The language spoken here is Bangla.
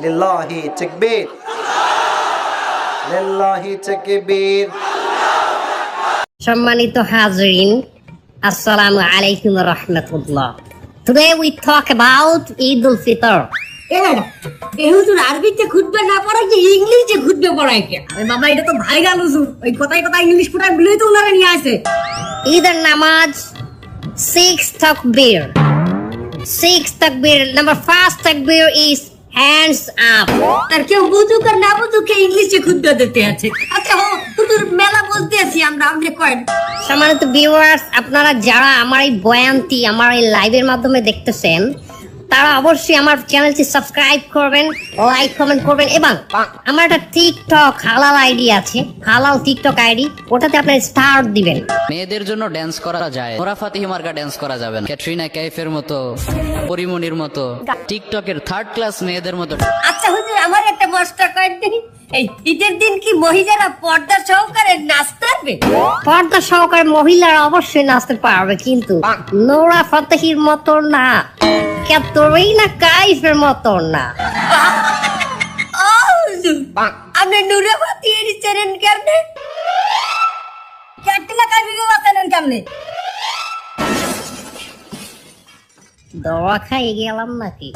লিল্লাহি তাকবীর, লিল্লাহি তাকবীর। সম্মানিত হাজরিন, আসসালামু আলাইকুম ওয়া রাহমাতুল্লাহ। Today we talk about Eid al-Fitr. হুজুর আরবিতে খুতবা না পড়াই যে ইংলিশে খুতবা পড়াই কে? আরে বাবা এটা তো ভাইরাল হুজুর। ওই কথাই ইংলিশ পড়া গুলোই তো উনারা নিয়ে আসে। ঈদের নামাজ 6 takbir. 6 takbir. Number first takbir is hands up. আর কেউ বুঝুক আর না বুঝুক ইংলিশে খুতবা দিতে আছে। আচ্ছা হুজুর মেলা বলতে আছি আমরা আপনি কয়েন। সম্মানিত ভিউয়ার্স, আপনারা যারা আমার এই বয়ানটি আমার এই লাইভের মাধ্যমে দেখতেছেন, তারা অবশ্যই আমার চ্যানেলটি সাবস্ক্রাইব করবেন, লাইক কমেন্ট করবেন এবং আমার একটা টিকটক হালাল আইডি আছে, হালাল টিকটক আইডি, ওটাতে আপনার স্টার দিবেন। মেয়েদের জন্য ড্যান্স করা যায়, নোরা ফাতিহি মার্কা ড্যান্স করা যাবে না, ক্যাটরিনা কাইফের মতো, পরিমণির মতো, টিকটকের থার্ড ক্লাস মেয়েদের মতো। আচ্ছা হুজুর আমার একটা মস্তা কয়েন দেখি। এই ঈদের দিন কি মহিলারা পর্দা সহকারে নাচতে পারবে? পর্দা সহকারে মহিলারা অবশ্যই নাচতে পারবে, কিন্তু নোরা ফাতেহির মতো না, ক্যাটরিনা কাইফের মতো না। আপনি নুরে ফাতি এর চ্যানেল কেমনে? ক্যাটরিনা কাইফকে বাঁচালেন কেমনে? দোয়া খাই গেলাম নাকি?